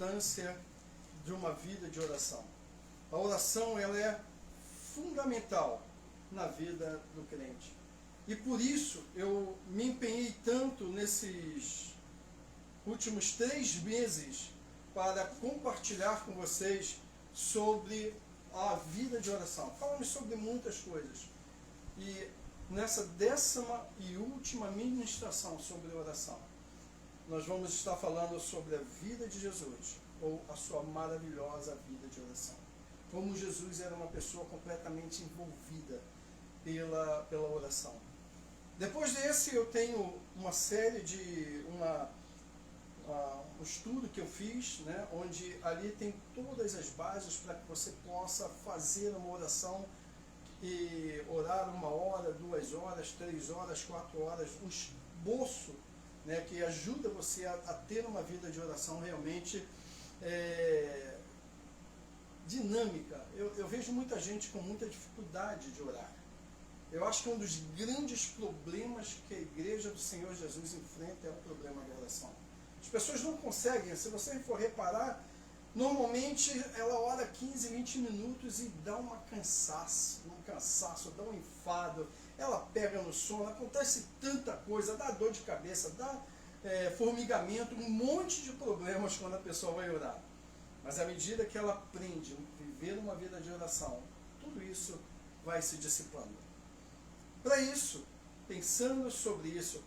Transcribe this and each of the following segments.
importância de uma vida de oração. A oração, ela é fundamental na vida do crente. E por isso eu me empenhei tanto nesses últimos 3 meses para compartilhar com vocês sobre a vida de oração. Falamos sobre muitas coisas. E nessa 10ª e última ministração sobre oração, nós vamos estar falando sobre a vida de Jesus, ou a sua maravilhosa vida de oração. Como Jesus era uma pessoa completamente envolvida pela oração. Depois desse, eu tenho uma série de um estudo que eu fiz, né, onde ali tem todas as bases para que você possa fazer uma oração e orar 1 hora, 2 horas, 3 horas, 4 horas, um esboço, né, que ajuda você a ter uma vida de oração realmente dinâmica. Eu vejo muita gente com muita dificuldade de orar. Eu acho que um dos grandes problemas que a Igreja do Senhor Jesus enfrenta é o problema da oração. As pessoas não conseguem, se você for reparar, normalmente ela ora 15, 20 minutos e dá um cansaço, dá um enfado, ela pega no sono, acontece tanta coisa, dá dor de cabeça, dá formigamento, um monte de problemas quando a pessoa vai orar. Mas à medida que ela aprende a viver uma vida de oração, tudo isso vai se dissipando. Para isso, pensando sobre isso,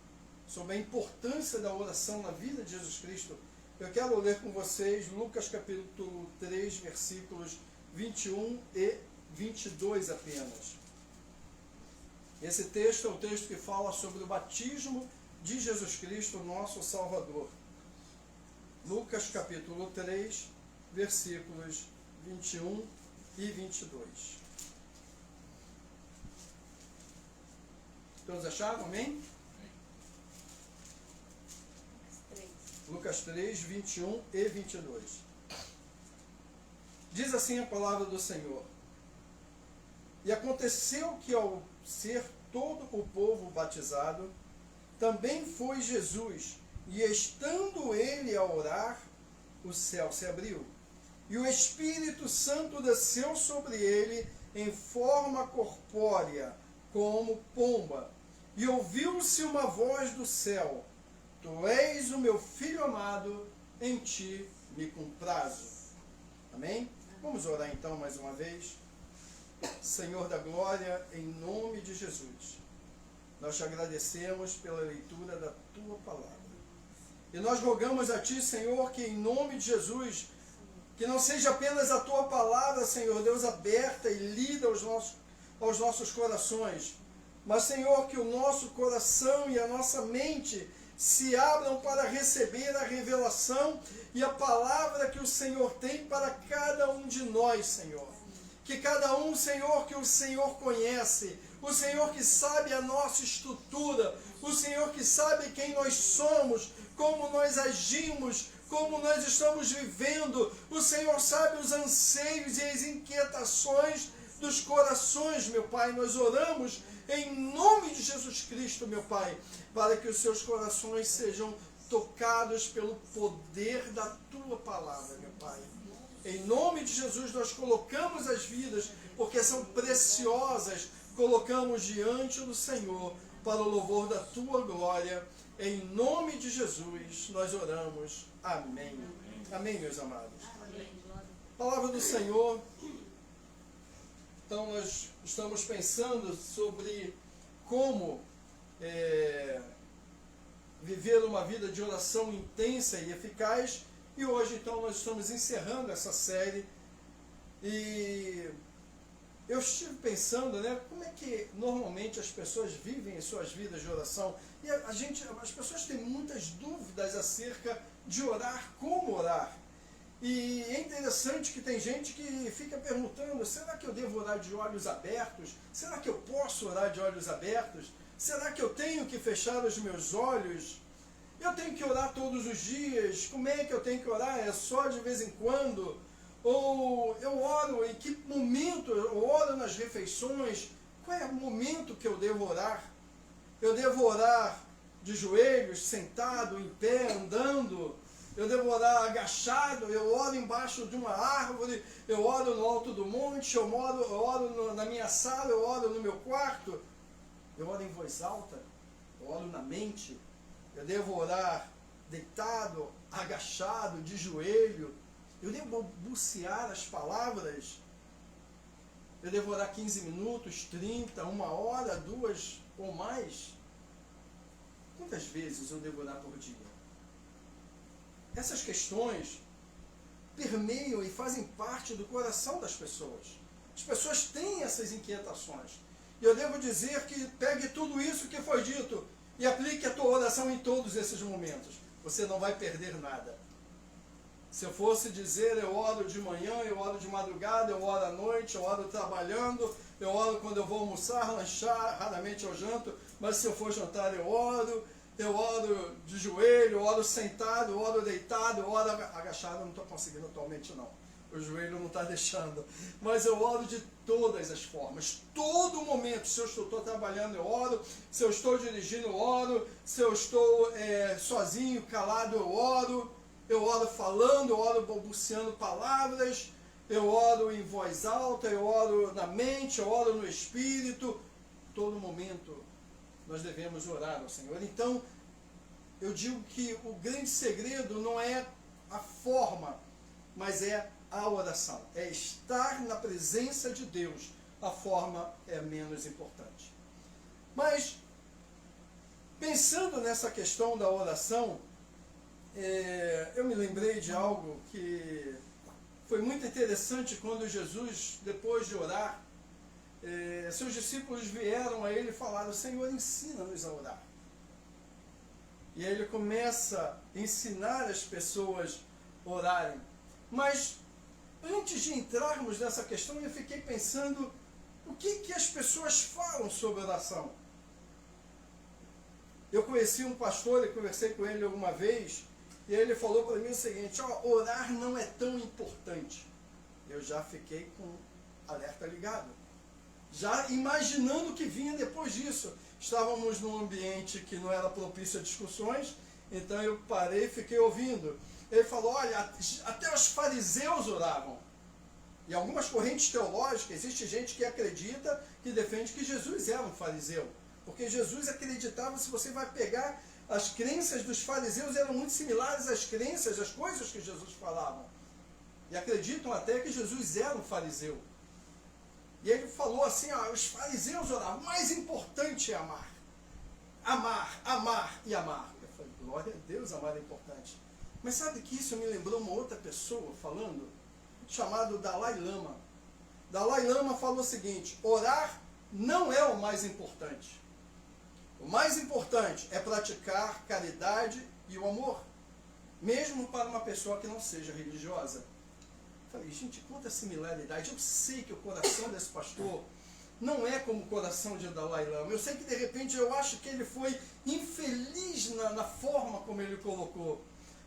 sobre a importância da oração na vida de Jesus Cristo, eu quero ler com vocês Lucas capítulo 3, versículos 21 e 22 apenas. Esse texto é o texto que fala sobre o batismo de Jesus Cristo, nosso Salvador. Lucas capítulo 3, versículos 21 e 22. Todos acharam? Amém? Lucas 3, 21 e 22. Diz assim a palavra do Senhor. E aconteceu que ao ser todo o povo batizado, também foi Jesus, e estando ele a orar, o céu se abriu, e o Espírito Santo desceu sobre ele em forma corpórea, como pomba, e ouviu-se uma voz do céu: Tu és o meu Filho amado, em ti me comprazo. Amém? Vamos orar então mais uma vez. Senhor da glória, em nome de Jesus, nós te agradecemos pela leitura da tua palavra. E nós rogamos a ti, Senhor, que em nome de Jesus, que não seja apenas a tua palavra, Senhor Deus, aberta e lida aos nossos corações, mas, Senhor, que o nosso coração e a nossa mente se abram para receber a revelação e a palavra que o Senhor tem para cada um de nós, Senhor. Que cada um, Senhor, que o Senhor conhece, o Senhor que sabe a nossa estrutura, o Senhor que sabe quem nós somos, como nós agimos, como nós estamos vivendo, o Senhor sabe os anseios e as inquietações dos corações, meu Pai. Nós oramos em nome de Jesus Cristo, meu Pai, para que os seus corações sejam tocados pelo poder da tua palavra, meu Pai. Em nome de Jesus, nós colocamos as vidas, porque são preciosas, colocamos diante do Senhor, para o louvor da tua glória. Em nome de Jesus, nós oramos. Amém. Amém, meus amados. Palavra do Senhor. Então, nós estamos pensando sobre como viver uma vida de oração intensa e eficaz. E hoje, então, nós estamos encerrando essa série. E eu estive pensando, né, como é que normalmente as pessoas vivem as suas vidas de oração. E as pessoas têm muitas dúvidas acerca de orar, como orar. E é interessante que tem gente que fica perguntando: será que eu devo orar de olhos abertos? Será que eu posso orar de olhos abertos? Será que eu tenho que fechar os meus olhos? Eu tenho que orar todos os dias? Como é que eu tenho que orar? É só de vez em quando? Ou eu oro em que momento? Eu oro nas refeições? Qual é o momento que eu devo orar? Eu devo orar de joelhos, sentado, em pé, andando? eu devo orar agachado, eu oro embaixo de uma árvore, eu oro no alto do monte, eu oro na minha sala, eu oro no meu quarto, eu oro em voz alta, eu oro na mente, eu devo orar deitado, agachado, de joelho, eu devo balbuciar as palavras, eu devo orar 15 minutos, 30, 1 hora, 2 ou mais. Quantas vezes eu devo orar por dia? Essas questões permeiam e fazem parte do coração das pessoas. As pessoas têm essas inquietações. E eu devo dizer que pegue tudo isso que foi dito e aplique a tua oração em todos esses momentos. Você não vai perder nada. Se eu fosse dizer, eu oro de manhã, eu oro de madrugada, eu oro à noite, eu oro trabalhando, eu oro quando eu vou almoçar, lanchar, raramente eu janto, mas se eu for jantar eu oro de joelho, eu oro sentado, eu oro deitado, eu oro agachado, eu não estou conseguindo atualmente não. O joelho não está deixando. Mas eu oro de todas as formas. Todo momento, se eu estou trabalhando, eu oro. Se eu estou dirigindo, eu oro. Se eu estou sozinho, calado, eu oro. Eu oro falando, eu oro balbuciando palavras. Eu oro em voz alta, eu oro na mente, eu oro no espírito. Todo momento nós devemos orar ao Senhor. Então, eu digo que o grande segredo não é a forma, mas é a oração, é estar na presença de Deus. A forma é menos importante. Mas, pensando nessa questão da oração, eu me lembrei de algo que foi muito interessante quando Jesus, depois de orar, seus discípulos vieram a ele e falaram: Senhor, ensina-nos a orar. E aí ele começa a ensinar as pessoas a orarem. Mas antes de entrarmos nessa questão, eu fiquei pensando o que as pessoas falam sobre oração. Eu conheci um pastor e conversei com ele alguma vez, e ele falou para mim o seguinte: orar não é tão importante. Eu já fiquei com o alerta ligado, já imaginando o que vinha depois disso. Estávamos num ambiente que não era propício a discussões, então eu parei e fiquei ouvindo. Ele falou: olha, até os fariseus oravam. Em algumas correntes teológicas, existe gente que acredita, que defende que Jesus era um fariseu. Porque Jesus acreditava, se você vai pegar, as crenças dos fariseus eram muito similares às crenças, às coisas que Jesus falava. E acreditam até que Jesus era um fariseu. E ele falou assim: os fariseus oravam, o mais importante é amar. Amar, amar e amar. Eu falei: glória a Deus, amar é importante. Mas sabe que isso me lembrou uma outra pessoa falando, chamado Dalai Lama. Dalai Lama falou o seguinte: orar não é o mais importante. O mais importante é praticar caridade e o amor, mesmo para uma pessoa que não seja religiosa. Falei: gente, quanta similaridade. Eu sei que o coração desse pastor não é como o coração de Dalai Lama. Eu sei que de repente eu acho que ele foi infeliz na forma como ele colocou.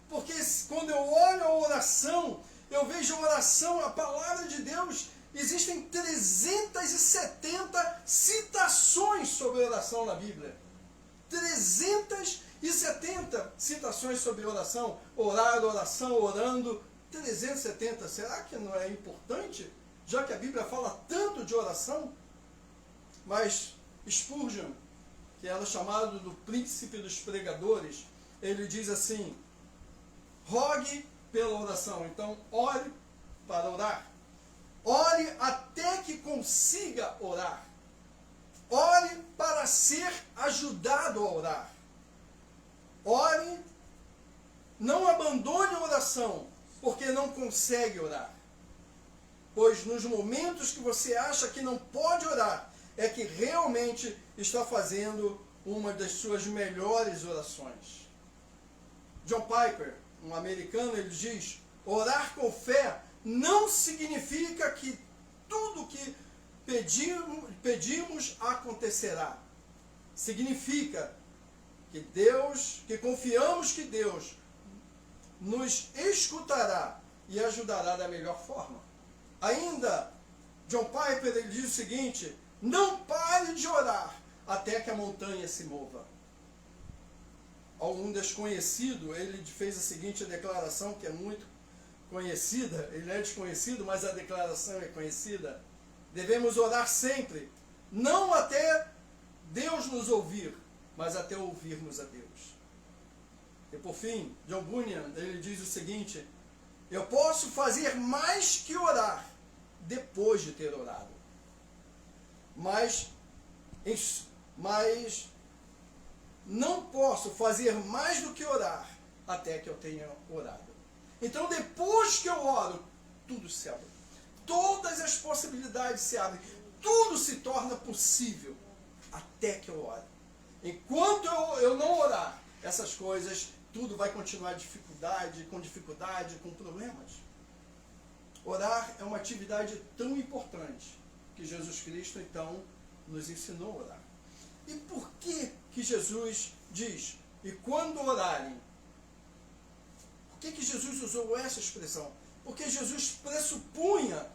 Porque quando eu olho a oração, eu vejo a oração, a palavra de Deus, existem 370 citações sobre oração na Bíblia. 370 citações sobre oração. Orar, oração, orando. 370. Será que não é importante? Já que a Bíblia fala tanto de oração. Mas Spurgeon, que era chamado do príncipe dos pregadores, ele diz assim: rogue pela oração. Então, ore para orar. Ore até que consiga orar. Ore para ser ajudado a orar. Ore, não abandone a oração, porque não consegue orar. Pois nos momentos que você acha que não pode orar, é que realmente está fazendo uma das suas melhores orações. John Piper, um americano, ele diz: orar com fé não significa que tudo que pedimos acontecerá. Significa que confiamos que Deus nos escutará e ajudará da melhor forma. Ainda, John Piper, ele diz o seguinte: não pare de orar até que a montanha se mova. algum desconhecido, ele fez a seguinte declaração, que é muito conhecida. Ele é desconhecido, mas a declaração é conhecida. Devemos orar sempre, não até Deus nos ouvir, mas até ouvirmos a Deus. E por fim, John Bunyan, ele diz o seguinte: eu posso fazer mais que orar depois de ter orado, mas não posso fazer mais do que orar até que eu tenha orado. Então, depois que eu oro, tudo se abre. Todas as possibilidades se abrem. Tudo se torna possível até que eu ore. Enquanto eu não orar, essas coisas, tudo vai continuar dificuldade, com problemas. Orar é uma atividade tão importante que Jesus Cristo, então, nos ensinou a orar. E por que Jesus diz, e quando orarem? Por que Jesus usou essa expressão? Porque Jesus pressupunha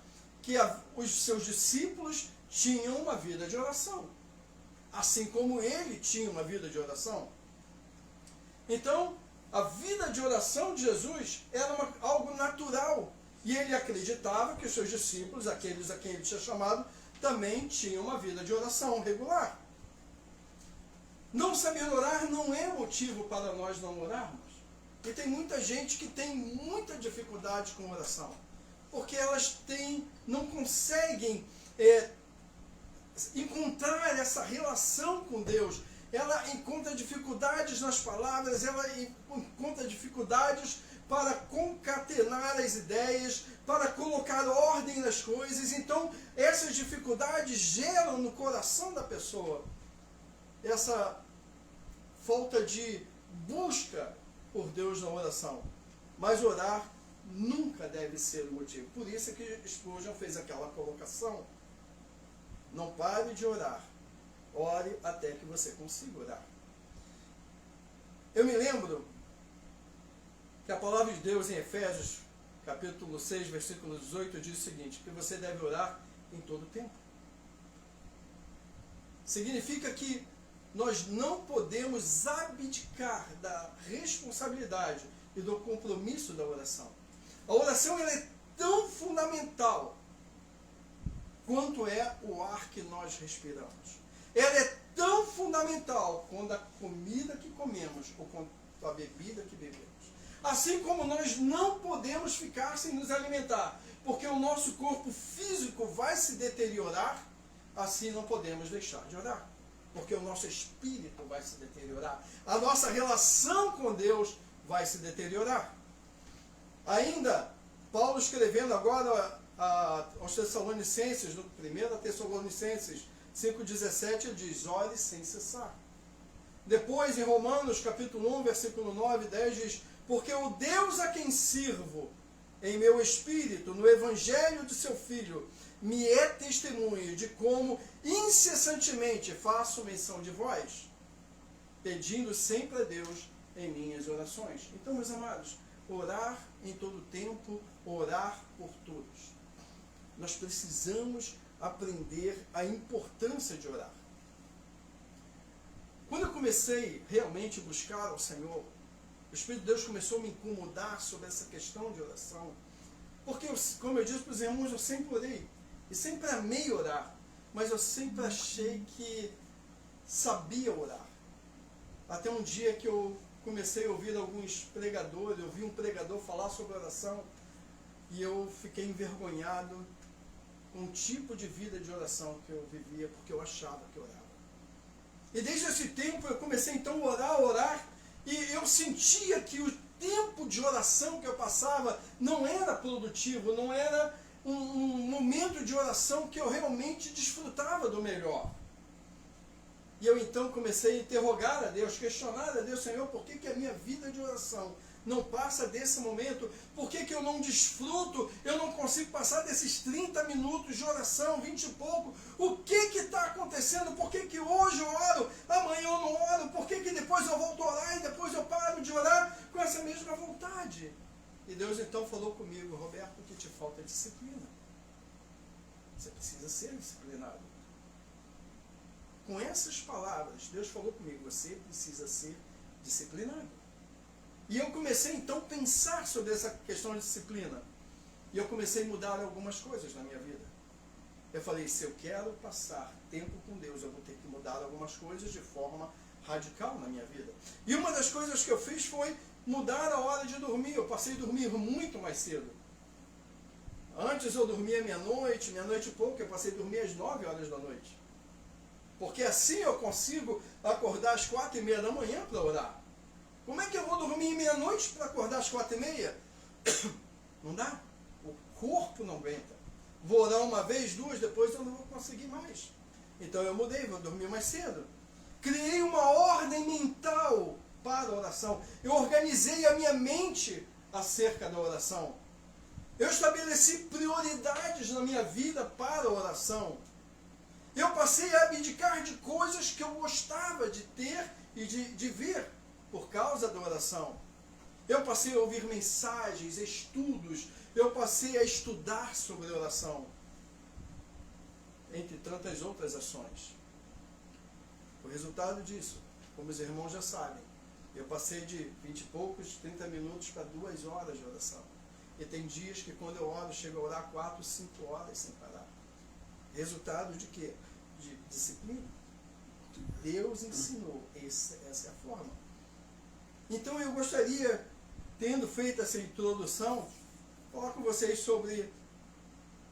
que os seus discípulos tinham uma vida de oração, assim como ele tinha uma vida de oração. Então, a vida de oração de Jesus era algo natural, e ele acreditava que os seus discípulos, aqueles a quem ele tinha chamado, também tinham uma vida de oração regular. Não saber orar não é motivo para nós não orarmos. E tem muita gente que tem muita dificuldade com oração, porque elas não conseguem encontrar essa relação com Deus. Ela encontra dificuldades nas palavras, ela encontra dificuldades para concatenar as ideias, para colocar ordem nas coisas. Então, essas dificuldades geram no coração da pessoa essa falta de busca por Deus na oração. Mas orar nunca deve ser o motivo. Por isso é que Spurgeon fez aquela colocação: não pare de orar, ore até que você consiga orar. Eu me lembro que a palavra de Deus em Efésios, capítulo 6, versículo 18, diz o seguinte: que você deve orar em todo tempo. Significa que nós não podemos abdicar da responsabilidade e do compromisso da oração. A oração ela é tão fundamental quanto é o ar que nós respiramos. Ela é tão fundamental quanto a comida que comemos ou quanto a bebida que bebemos. Assim como nós não podemos ficar sem nos alimentar, porque o nosso corpo físico vai se deteriorar, assim não podemos deixar de orar, porque o nosso espírito vai se deteriorar. A nossa relação com Deus vai se deteriorar. Ainda, Paulo escrevendo agora aos Tessalonicenses, no 1 Tessalonicenses 5,17, ele diz: ore sem cessar. Depois, em Romanos, capítulo 1, versículo 9 e 10, diz: porque o Deus a quem sirvo em meu espírito, no evangelho de seu Filho, me é testemunho de como incessantemente faço menção de vós, pedindo sempre a Deus em minhas orações. Então, meus amados, orar em todo tempo, orar por todos. Nós precisamos aprender a importância de orar. Quando eu comecei realmente a buscar ao Senhor, o Espírito de Deus começou a me incomodar sobre essa questão de oração. Porque, como eu disse para os irmãos, eu sempre orei. E sempre amei orar. Mas eu sempre achei que sabia orar. Até um dia que eu comecei a ouvir alguns pregadores, eu vi um pregador falar sobre oração, e eu fiquei envergonhado com o tipo de vida de oração que eu vivia, porque eu achava que orava. E desde esse tempo eu comecei então a orar, e eu sentia que o tempo de oração que eu passava não era produtivo, não era um momento de oração que eu realmente desfrutava do melhor. E eu então comecei a interrogar a Deus, questionar a Deus: Senhor, por que a minha vida de oração não passa desse momento? Por que eu não desfruto, eu não consigo passar desses 30 minutos de oração, 20 e pouco? O que está acontecendo? Por que hoje eu oro, amanhã eu não oro? Por que depois eu volto a orar e depois eu paro de orar com essa mesma vontade? E Deus então falou comigo: Roberto, que te falta disciplina. Você precisa ser disciplinado. Com essas palavras, Deus falou comigo: você precisa ser disciplinado. E eu comecei então a pensar sobre essa questão de disciplina. E eu comecei a mudar algumas coisas na minha vida. Eu falei, se eu quero passar tempo com Deus, eu vou ter que mudar algumas coisas de forma radical na minha vida. E uma das coisas que eu fiz foi mudar a hora de dormir. Eu passei a dormir muito mais cedo. Antes eu dormia meia-noite e pouco, eu passei a dormir às 9 horas da noite. Porque assim eu consigo acordar às 4h30 da manhã para orar. Como é que eu vou dormir meia-noite para acordar às 4h30? Não dá. O corpo não aguenta. Vou orar uma vez, duas, depois eu não vou conseguir mais. Então eu mudei, vou dormir mais cedo. Criei uma ordem mental para a oração. Eu organizei a minha mente acerca da oração. Eu estabeleci prioridades na minha vida para a oração. Eu passei a abdicar de coisas que eu gostava de ter e de ver por causa da oração. Eu passei a ouvir mensagens, estudos, eu passei a estudar sobre a oração, entre tantas outras ações. O resultado disso, como os irmãos já sabem, eu passei de 20 e poucos, 30 minutos para 2 horas de oração. E tem dias que quando eu oro, chego a orar 4, 5 horas sem parar. Resultado de quê? De disciplina. Que Deus ensinou. Essa é a forma. Então eu gostaria, tendo feito essa introdução, falar com vocês sobre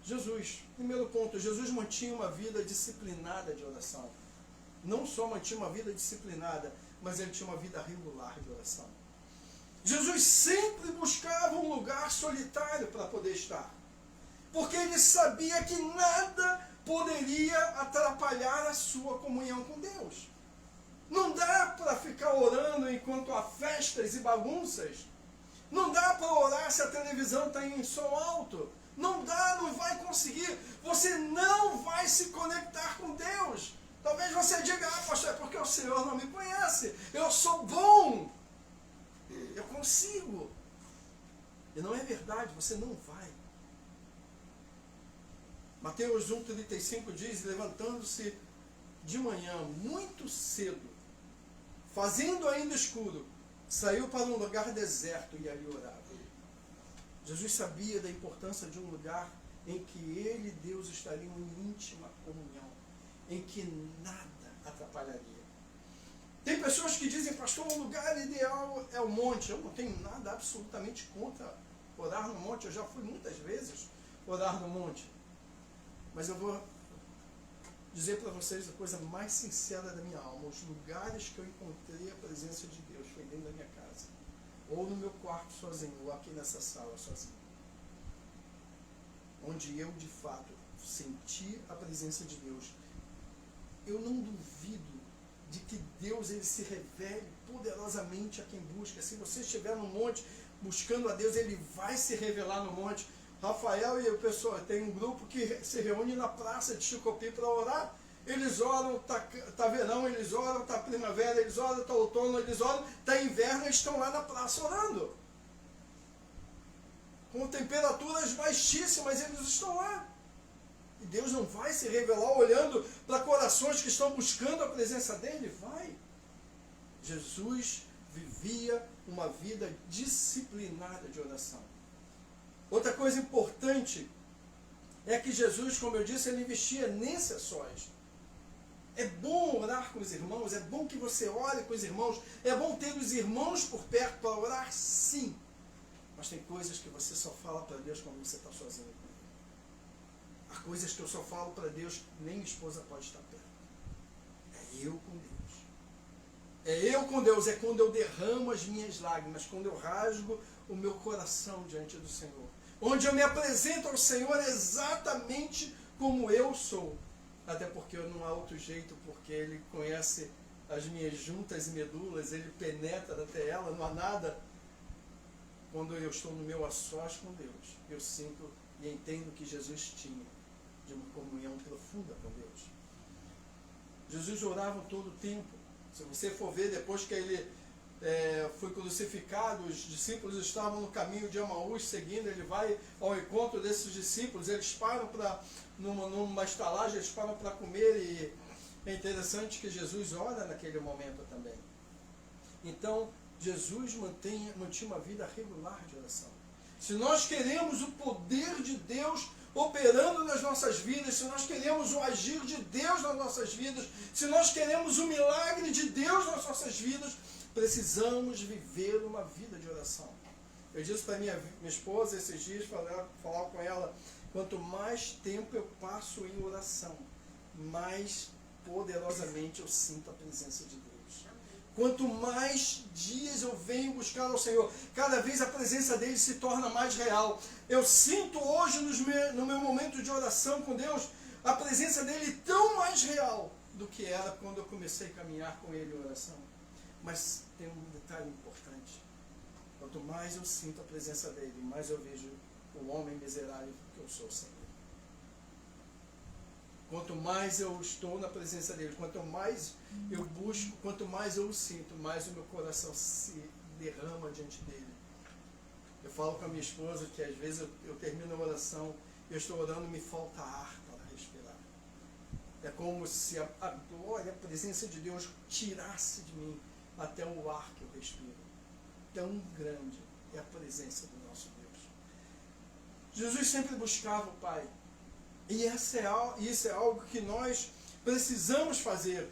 Jesus. Primeiro ponto, Jesus mantinha uma vida disciplinada de oração. Não só mantinha uma vida disciplinada, mas ele tinha uma vida regular de oração. Jesus sempre buscava um lugar solitário para poder estar. Porque ele sabia que nada poderia atrapalhar a sua comunhão com Deus. Não dá para ficar orando enquanto há festas e bagunças. Não dá para orar se a televisão está em som alto. Não dá, não vai conseguir. Você não vai se conectar com Deus. Talvez você diga, pastor, é porque o Senhor não me conhece. Eu sou bom. Eu consigo. E não é verdade, você não vai. Mateus 1,35 diz, levantando-se de manhã, muito cedo, fazendo ainda escuro, saiu para um lugar deserto e ali orava. Jesus sabia da importância de um lugar em que ele e Deus estariam em íntima comunhão, em que nada atrapalharia. Tem pessoas que dizem, pastor, o lugar ideal é o monte. Eu não tenho nada absolutamente contra orar no monte. Eu já fui muitas vezes orar no monte. Mas eu vou dizer para vocês a coisa mais sincera da minha alma. Os lugares que eu encontrei a presença de Deus foi dentro da minha casa. Ou no meu quarto sozinho, ou aqui nessa sala sozinho. Onde eu, de fato, senti a presença de Deus. Eu não duvido de que Deus ele se revele poderosamente a quem busca. Se você estiver no monte buscando a Deus, ele vai se revelar no monte. Rafael e o pessoal, tem um grupo que se reúne na praça de Chicopi para orar. Eles oram, tá verão, eles oram, tá primavera, eles oram, tá outono, eles oram, tá inverno, eles estão lá na praça orando. Com temperaturas baixíssimas, eles estão lá. E Deus não vai se revelar olhando para corações que estão buscando a presença dele? Vai. Jesus vivia uma vida disciplinada de oração. Outra coisa importante é que Jesus, como eu disse, ele investia nesse a sós. É bom orar com os irmãos, é bom que você ore com os irmãos, é bom ter os irmãos por perto para orar, sim. Mas tem coisas que você só fala para Deus quando você está sozinho. Há coisas que eu só falo para Deus, nem minha esposa pode estar perto. É eu com Deus. É eu com Deus, é quando eu derramo as minhas lágrimas, quando eu rasgo o meu coração diante do Senhor. Onde eu me apresento ao Senhor exatamente como eu sou. Até porque eu não há outro jeito, porque Ele conhece as minhas juntas e medulas, Ele penetra até ela, não há nada. Quando eu estou no meu a sós com Deus, eu sinto e entendo que Jesus tinha de uma comunhão profunda com Deus. Jesus orava todo o tempo. Se você for ver, depois que ele foi crucificado, os discípulos estavam no caminho de Emaús seguindo, ele vai ao encontro desses discípulos, eles param numa estalagem, eles param para comer, e é interessante que Jesus ora naquele momento também. Então, Jesus mantinha uma vida regular de oração. Se nós queremos o poder de Deus operando nas nossas vidas, se nós queremos o agir de Deus nas nossas vidas, se nós queremos o milagre de Deus nas nossas vidas, precisamos viver uma vida de oração. Eu disse para minha esposa esses dias, falar com ela, quanto mais tempo eu passo em oração, mais poderosamente eu sinto a presença de Deus. Quanto mais dias eu venho buscar ao Senhor, cada vez a presença dele se torna mais real. Eu sinto hoje, no meu momento de oração com Deus, a presença dele tão mais real do que era quando eu comecei a caminhar com ele em oração. Mas tem um detalhe importante. Quanto mais eu sinto a presença dele, mais eu vejo o homem miserável que eu sou sem ele. Quanto mais eu estou na presença dele, quanto mais eu busco, quanto mais eu o sinto, mais o meu coração se derrama diante dele. Eu falo com a minha esposa que às vezes eu termino a oração, eu estou orando e me falta ar para respirar. É como se a glória, a presença de Deus tirasse de mim até o ar que eu respiro. Tão grande é a presença do nosso Deus. Jesus sempre buscava o Pai. E isso é algo que nós precisamos fazer.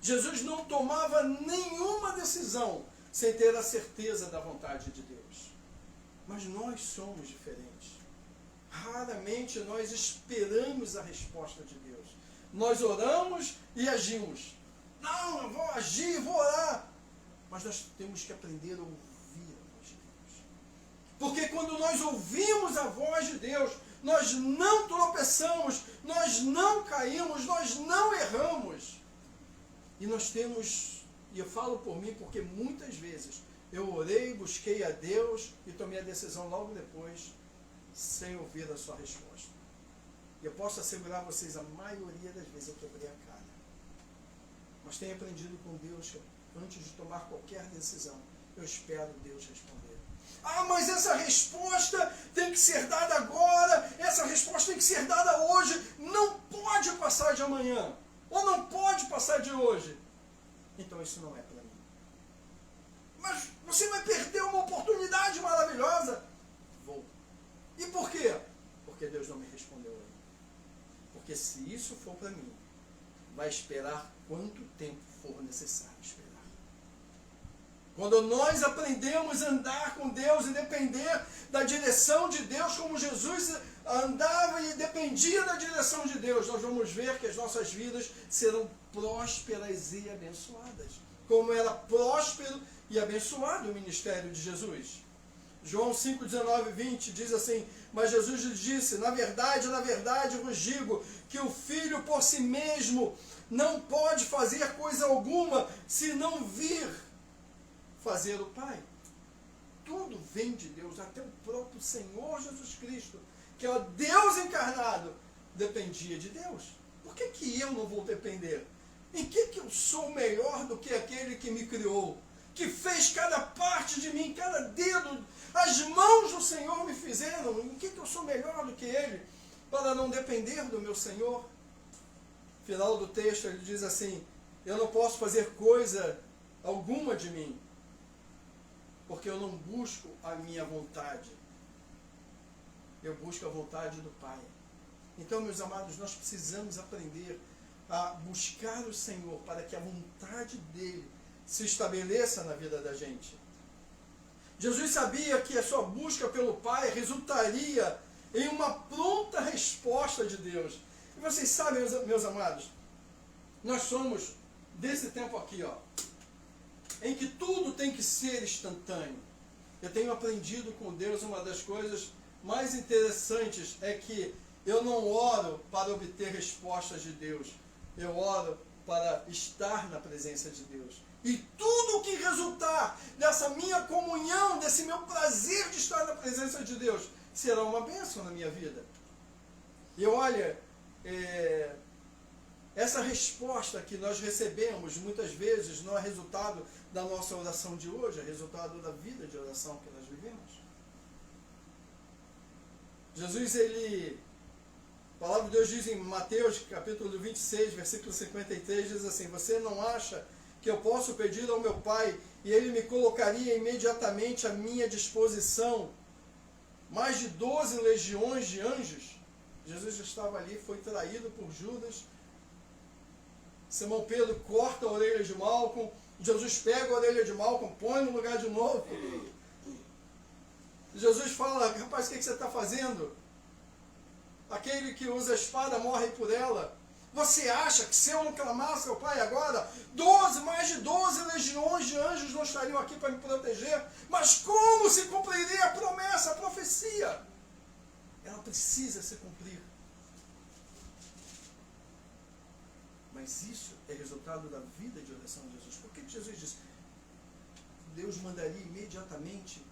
Jesus não tomava nenhuma decisão sem ter a certeza da vontade de Deus. Mas nós somos diferentes. Raramente nós esperamos a resposta de Deus. Nós oramos e agimos. Não, eu vou agir, vou orar. Mas nós temos que aprender a ouvir a voz de Deus. Porque quando nós ouvimos a voz de Deus, nós não tropeçamos, nós não caímos, nós não erramos. E nós temos, e eu falo por mim porque muitas vezes eu orei, busquei a Deus e tomei a decisão logo depois, sem ouvir a sua resposta. E eu posso assegurar a vocês, a maioria das vezes eu quebrei a cara. Mas tenho aprendido com Deus que antes de tomar qualquer decisão, eu espero Deus responder. Ah, mas essa resposta tem que ser dada agora, essa resposta tem que ser dada hoje, não pode passar de amanhã, ou não pode passar de hoje. Então isso não é para mim. Mas você vai perder uma oportunidade maravilhosa. Vou. E por quê? Porque Deus não me respondeu ainda. Porque se isso for para mim, vai esperar quanto tempo for necessário esperar. Quando nós aprendemos a andar com Deus e depender da direção de Deus, como Jesus andava e dependia da direção de Deus, nós vamos ver que as nossas vidas serão prósperas e abençoadas. Como era próspero e abençoado o ministério de Jesus. João 5, 19 e 20 diz assim: mas Jesus lhe disse, na verdade vos digo, que o Filho por si mesmo não pode fazer coisa alguma, se não vir fazer o Pai. Tudo vem de Deus, até o próprio Senhor Jesus Cristo, que é o Deus encarnado, dependia de Deus. Por que eu não vou depender? Em que eu sou melhor do que aquele que me criou, que fez cada parte de mim, cada dedo, as mãos do Senhor me fizeram? Em que eu sou melhor do que ele, para não depender do meu Senhor? Final do texto ele diz assim: eu não posso fazer coisa alguma de mim, porque eu não busco a minha vontade, eu busco a vontade do Pai. Então, meus amados, nós precisamos aprender a buscar o Senhor para que a vontade dele se estabeleça na vida da gente. Jesus sabia que a sua busca pelo Pai resultaria em uma pronta resposta de Deus. E vocês sabem, meus amados, nós somos desse tempo aqui, ó, em que tudo tem que ser instantâneo. Eu tenho aprendido com Deus, uma das coisas mais interessantes é que eu não oro para obter respostas de Deus, eu oro para estar na presença de Deus. E tudo o que resultar dessa minha comunhão, desse meu prazer de estar na presença de Deus, será uma bênção na minha vida. E olha, essa resposta que nós recebemos muitas vezes não é resultado da nossa oração de hoje, é resultado da vida de oração que nós vivemos. Jesus, a palavra de Deus diz em Mateus capítulo 26, versículo 53, diz assim: você não acha que eu posso pedir ao meu Pai e Ele me colocaria imediatamente à minha disposição mais de 12 legiões de anjos? Jesus já estava ali, foi traído por Judas. Simão Pedro corta a orelha de Malco. Jesus pega a orelha de Malco, põe no lugar de novo. Jesus fala: rapaz, o que você está fazendo? Aquele que usa a espada morre por ela. Você acha que se eu não clamasse ao Pai agora, mais de 12 legiões de anjos não estariam aqui para me proteger? Mas como se cumpriria a promessa, a profecia? Ela precisa se cumprir. Mas isso é resultado da vida de oração de Jesus. Por que Jesus disse? Deus mandaria imediatamente,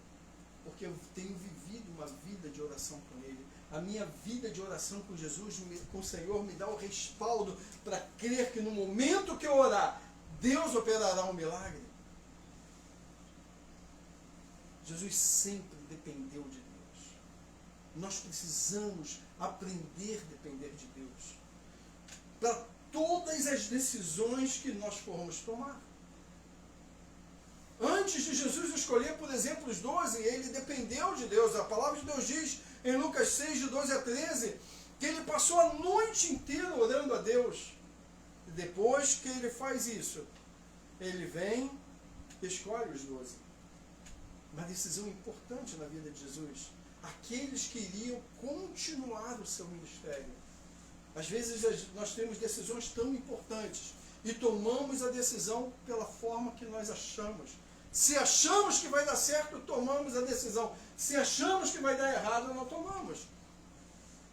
porque eu tenho vivido uma vida de oração com Ele. A minha vida de oração com Jesus, com o Senhor, me dá o respaldo para crer que no momento que eu orar, Deus operará um milagre. Jesus sempre dependeu de Deus. Nós precisamos aprender a depender de Deus para todas as decisões que nós formos tomar. Antes de Jesus escolher, por exemplo, os 12, ele dependeu de Deus. A palavra de Deus diz em Lucas 6, de 12 a 13, que ele passou a noite inteira orando a Deus. E depois que ele faz isso, ele vem e escolhe os 12. Uma decisão importante na vida de Jesus. Aqueles que iriam continuar o seu ministério. Às vezes nós temos decisões tão importantes e tomamos a decisão pela forma que nós achamos. Se achamos que vai dar certo, tomamos a decisão. Se achamos que vai dar errado, não tomamos.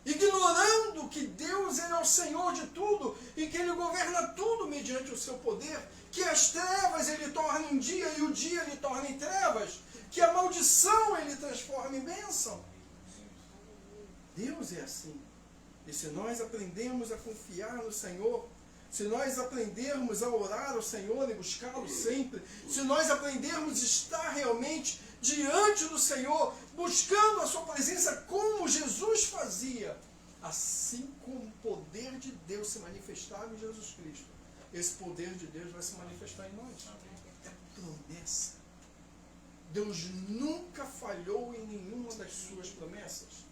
Ignorando que Deus ele é o Senhor de tudo e que Ele governa tudo mediante o seu poder, que as trevas Ele torna em dia e o dia Ele torna em trevas, que a maldição Ele transforma em bênção. Deus é assim. E se nós aprendemos a confiar no Senhor, se nós aprendermos a orar ao Senhor e buscá-lo sempre, se nós aprendermos a estar realmente diante do Senhor, buscando a sua presença como Jesus fazia, assim como o poder de Deus se manifestava em Jesus Cristo, esse poder de Deus vai se manifestar em nós. É promessa. Deus nunca falhou em nenhuma das suas promessas.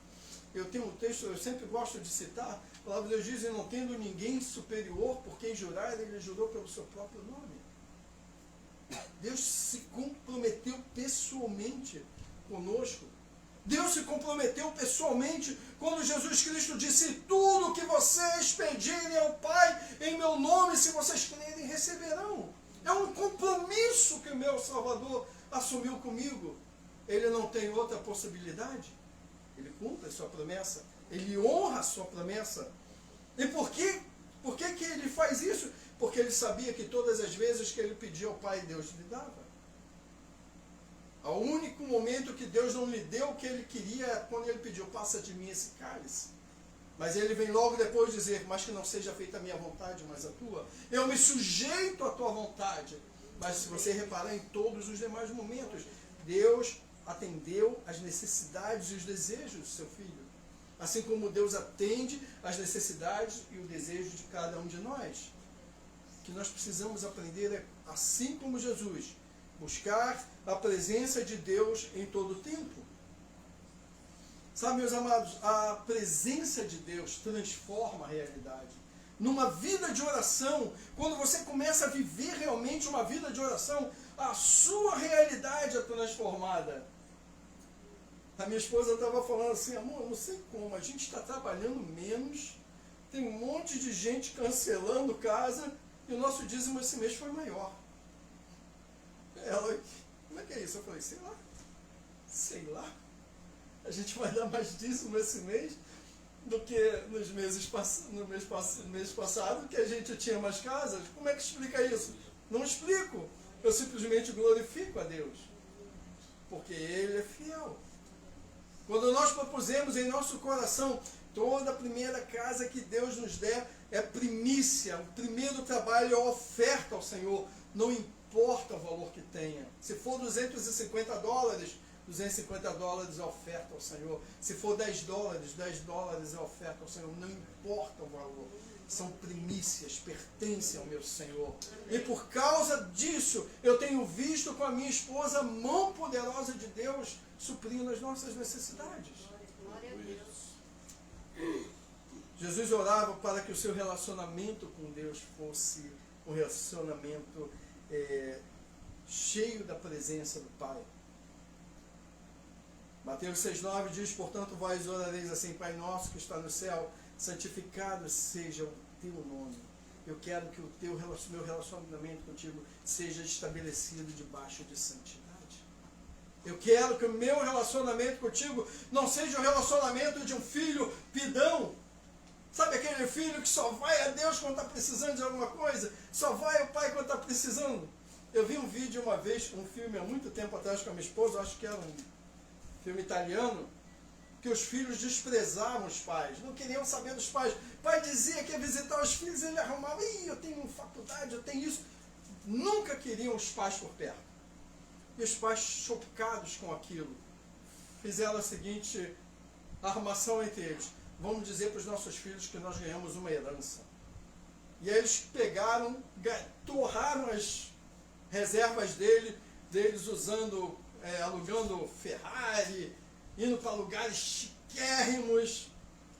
Eu tenho um texto, eu sempre gosto de citar, a palavra de Deus diz: não tendo ninguém superior por quem jurar, ele jurou pelo seu próprio nome. Deus se comprometeu pessoalmente conosco. Deus se comprometeu pessoalmente quando Jesus Cristo disse: tudo que vocês pedirem ao Pai em meu nome, se vocês crerem, receberão. É um compromisso que o meu Salvador assumiu comigo. Ele não tem outra possibilidade. Ele cumpre a sua promessa. Ele honra a sua promessa. E por quê? Por que ele faz isso? Porque ele sabia que todas as vezes que ele pedia ao Pai, Deus lhe dava. O único momento que Deus não lhe deu o que ele queria é quando ele pediu: passa de mim esse cálice. Mas ele vem logo depois dizer: mas que não seja feita a minha vontade, mas a tua. Eu me sujeito à tua vontade. Mas se você reparar em todos os demais momentos, Deus atendeu às necessidades e os desejos do seu filho. Assim como Deus atende às necessidades e o desejo de cada um de nós. O que nós precisamos aprender é, assim como Jesus, buscar a presença de Deus em todo o tempo. Sabe, meus amados, a presença de Deus transforma a realidade. Numa vida de oração, quando você começa a viver realmente uma vida de oração, a sua realidade é transformada. A minha esposa estava falando assim: amor, eu não sei como, a gente está trabalhando menos, tem um monte de gente cancelando casa e o nosso dízimo esse mês foi maior. Ela: como é que é isso? Eu falei: sei lá, a gente vai dar mais dízimo esse mês do que nos mês passado, que a gente tinha mais casas. Como é que explica isso? Não explico, eu simplesmente glorifico a Deus, porque Ele é fiel. Quando nós propusemos em nosso coração, toda a primeira casa que Deus nos der é primícia, o primeiro trabalho é oferta ao Senhor, não importa o valor que tenha. Se for $250, $250 é oferta ao Senhor. Se for $10 é oferta ao Senhor, não importa o valor. são primícias, pertencem ao meu Senhor. E por causa disso, eu tenho visto com a minha esposa a mão poderosa de Deus suprindo as nossas necessidades. Glória a Deus. Jesus orava para que o seu relacionamento com Deus fosse um relacionamento cheio da presença do Pai. Mateus 6,9 diz: portanto, vós orareis assim: Pai nosso que está no céu, santificado seja o teu nome. Eu quero que meu relacionamento contigo seja estabelecido debaixo de santidade. Eu quero que o meu relacionamento contigo não seja o relacionamento de um filho pidão. Sabe aquele filho que só vai a Deus quando está precisando de alguma coisa? Só vai ao Pai quando está precisando? Eu vi um vídeo uma vez, um filme há muito tempo atrás com a minha esposa, acho que era um filme italiano, que os filhos desprezavam os pais, não queriam saber dos pais. O pai dizia que ia visitar os filhos, ele arrumava: eu tenho faculdade, eu tenho isso. Nunca queriam os pais por perto. E os pais, chocados com aquilo, fizeram a seguinte armação entre eles: vamos dizer para os nossos filhos que nós ganhamos uma herança. E aí eles pegaram, torraram as reservas deles usando, alugando Ferrari, indo para lugares chiquérrimos.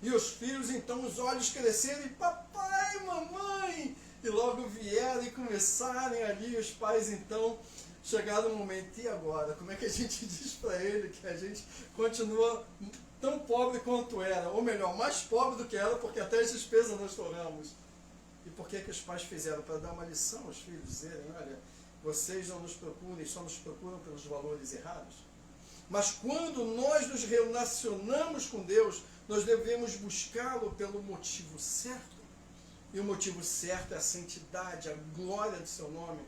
E os filhos, então, os olhos cresceram e: papai, mamãe! E logo vieram e começaram ali. Os pais, então, chegaram no momento: e agora? Como é que a gente diz para ele que a gente continua tão pobre quanto era? Ou melhor, mais pobre do que era, porque até as despesas nós tornamos. E por que os pais fizeram? Para dar uma lição aos filhos, dizerem: olha, vocês não nos procurem, só nos procuram pelos valores errados. Mas quando nós nos relacionamos com Deus, nós devemos buscá-lo pelo motivo certo. E o motivo certo é a santidade, a glória do seu nome.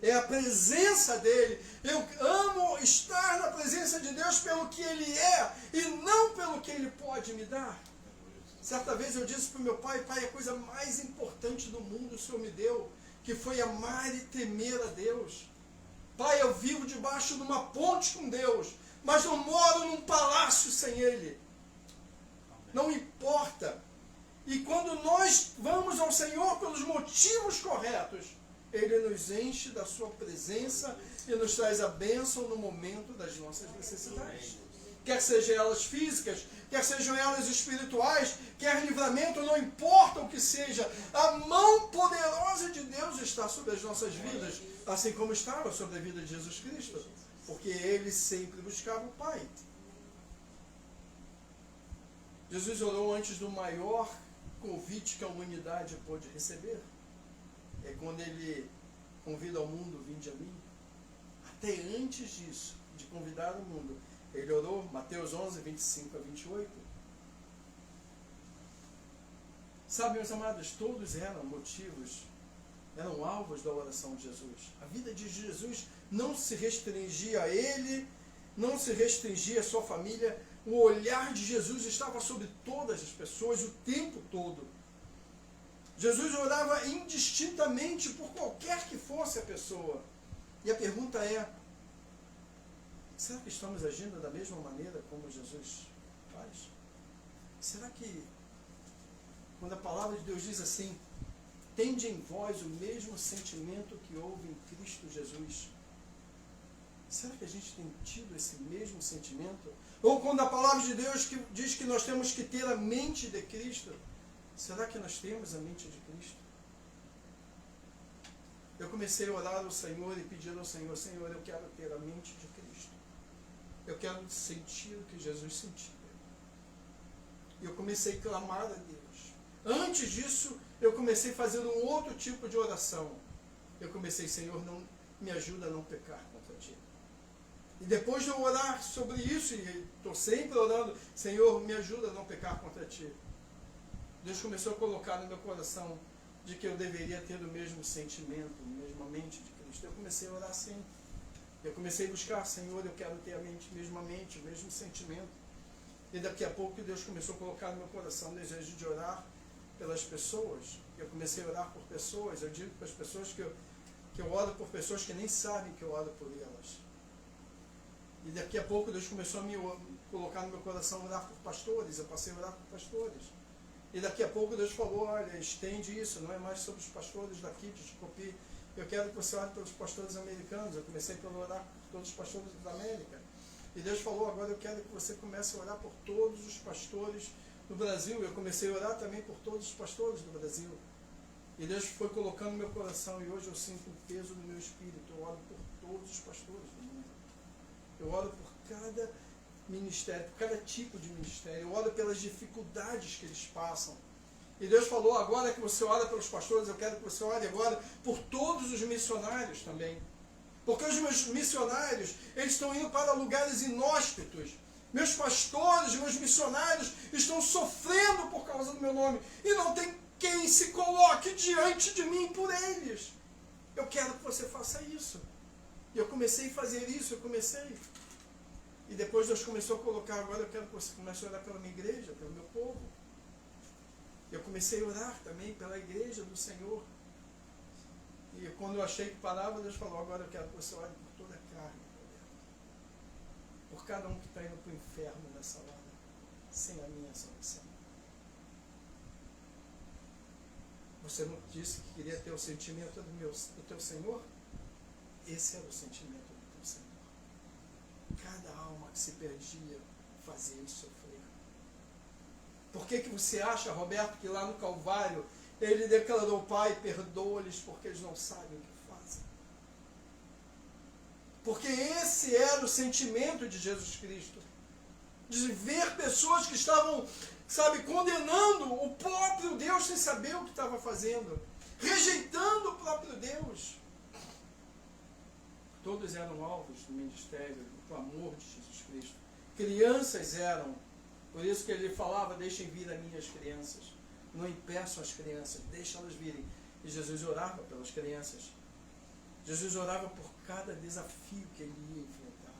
É a presença dele. Eu amo estar na presença de Deus pelo que ele é e não pelo que ele pode me dar. Certa vez eu disse para o meu pai: pai, a coisa mais importante do mundo o Senhor me deu, que foi amar e temer a Deus. Pai, eu vivo debaixo de uma ponte com Deus, mas não moro num palácio sem Ele. Não importa. E quando nós vamos ao Senhor pelos motivos corretos, Ele nos enche da sua presença e nos traz a bênção no momento das nossas necessidades. Quer sejam elas físicas, quer sejam elas espirituais, quer livramento, não importa o que seja, a mão poderosa de Deus está sobre as nossas vidas, assim como estava sobre a vida de Jesus Cristo, porque Ele sempre buscava o Pai. Jesus orou antes do maior convite que a humanidade pôde receber. É quando Ele convida ao mundo: vinde a mim. Até antes disso, de convidar o mundo, Ele orou, Mateus 11, 25 a 28. Sabe, meus amados, todos eram motivos, eram alvos da oração de Jesus. A vida de Jesus não se restringia a Ele, não se restringia à sua família. O olhar de Jesus estava sobre todas as pessoas o tempo todo. Jesus orava indistintamente por qualquer que fosse a pessoa. E a pergunta é: será que estamos agindo da mesma maneira como Jesus faz? Será que, quando a palavra de Deus diz assim: tende em vós o mesmo sentimento que houve em Cristo Jesus, será que a gente tem tido esse mesmo sentimento? Ou quando a palavra de Deus diz que nós temos que ter a mente de Cristo, será que nós temos a mente de Cristo? Eu comecei a orar ao Senhor e pedir ao Senhor: Senhor, eu quero ter a mente de Cristo. Eu quero sentir o que Jesus sentia. E eu comecei a clamar a Deus. Antes disso, eu comecei a fazer um outro tipo de oração. Eu comecei: Senhor, não me ajuda a não pecar contra Ti. E depois de eu orar sobre isso, e estou sempre orando: Senhor, me ajuda a não pecar contra Ti, Deus começou a colocar no meu coração de que eu deveria ter o mesmo sentimento, a mesma mente de Cristo. Eu comecei a orar assim. Eu comecei a buscar: Senhor, eu quero ter a mesma mente, o mesmo sentimento. E daqui a pouco Deus começou a colocar no meu coração o desejo de orar pelas pessoas. Eu comecei a orar por pessoas. Eu digo para as pessoas que eu oro por pessoas que nem sabem que eu oro por elas. E daqui a pouco Deus começou a me colocar no meu coração orar por pastores. Eu passei a orar por pastores. E daqui a pouco Deus falou, olha, estende isso, não é mais sobre os pastores daqui de Chicopi. Eu quero que você ore pelos pastores americanos. Eu comecei a orar por todos os pastores da América. E Deus falou, agora eu quero que você comece a orar por todos os pastores do Brasil. Eu comecei a orar também por todos os pastores do Brasil. E Deus foi colocando no meu coração, e hoje eu sinto um peso no meu espírito. Eu oro por todos os pastores do mundo. Eu oro por cada ministério, por cada tipo de ministério. Eu oro pelas dificuldades que eles passam. E Deus falou, agora que você ora pelos pastores, eu quero que você ore agora por todos os missionários também. Porque os meus missionários, eles estão indo para lugares inóspitos. Meus pastores, meus missionários estão sofrendo por causa do meu nome. E não tem quem se coloque diante de mim por eles. Eu quero que você faça isso. E eu comecei a fazer isso, E depois Deus começou a colocar, agora eu quero que você comece a orar pela minha igreja, pelo meu povo. Eu comecei a orar também pela igreja do Senhor. E quando eu achei que parava, Deus falou, agora eu quero que você ore por toda a carne. Por cada um que está indo para o inferno nessa hora, sem a minha salvação. Você não disse que queria ter o sentimento do teu Senhor? Esse era o sentimento do teu Senhor. Cada alma que se perdia fazia ele sofrer. Por que você acha, Roberto, que lá no Calvário ele declarou, Pai, perdoa-lhes porque eles não sabem o que fazem? Porque esse era o sentimento de Jesus Cristo. De ver pessoas que estavam, condenando o próprio Deus sem saber o que estava fazendo. Rejeitando o próprio Deus. Todos eram alvos do ministério, do clamor de Jesus Cristo. Crianças eram. Por isso que ele falava, deixem vir as minhas crianças. Não impeçam as crianças, deixem elas virem. E Jesus orava pelas crianças. Jesus orava por cada desafio que ele ia enfrentar.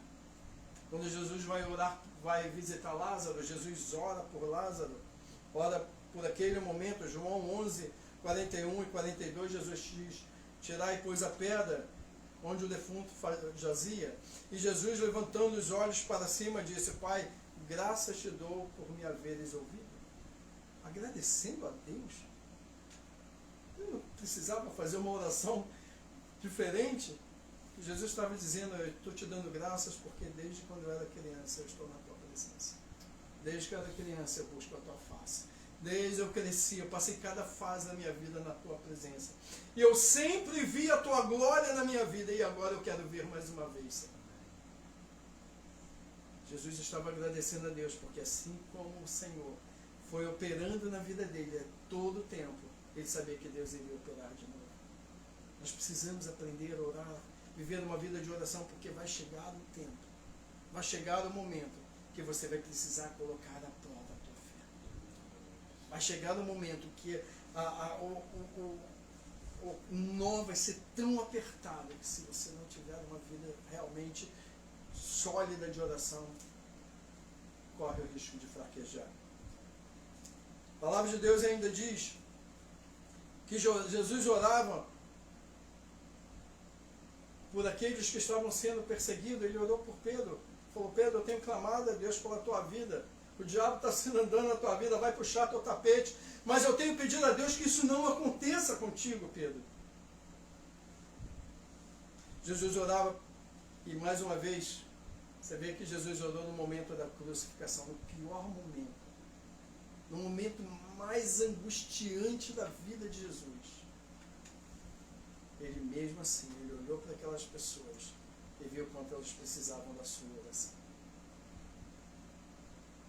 Quando Jesus vai visitar Lázaro, Jesus ora por Lázaro. Ora por aquele momento, João 11, 41 e 42, Jesus diz, tirai, pois, a pedra onde o defunto jazia. E Jesus, levantando os olhos para cima, disse, Pai, graças te dou por me haveres ouvido. Agradecendo a Deus. Eu não precisava fazer uma oração diferente. Jesus estava dizendo, eu estou te dando graças porque desde quando eu era criança eu estou na tua presença. Desde que eu era criança eu busco a tua face. Desde eu cresci, eu passei cada fase da minha vida na tua presença. E eu sempre vi a tua glória na minha vida e agora eu quero ver mais uma vez, Senhor. Jesus estava agradecendo a Deus, porque assim como o Senhor foi operando na vida dele a todo o tempo, ele sabia que Deus iria operar de novo. Nós precisamos aprender a orar, viver uma vida de oração, porque vai chegar o tempo, vai chegar o momento que você vai precisar colocar à prova a tua fé. Vai chegar o momento que o nó vai ser tão apertado que se você não tiver uma vida realmente sólida de oração, corre o risco de fraquejar. A palavra de Deus ainda diz que Jesus orava por aqueles que estavam sendo perseguidos. Ele orou por Pedro. Falou, Pedro, eu tenho clamado a Deus pela tua vida. O diabo está se andando na tua vida, vai puxar teu tapete. Mas eu tenho pedido a Deus que isso não aconteça contigo, Pedro. Jesus orava, e mais uma vez, você vê que Jesus orou no momento da crucificação, no pior momento. No momento mais angustiante da vida de Jesus. Ele mesmo assim, ele olhou para aquelas pessoas e viu quanto elas precisavam da sua oração.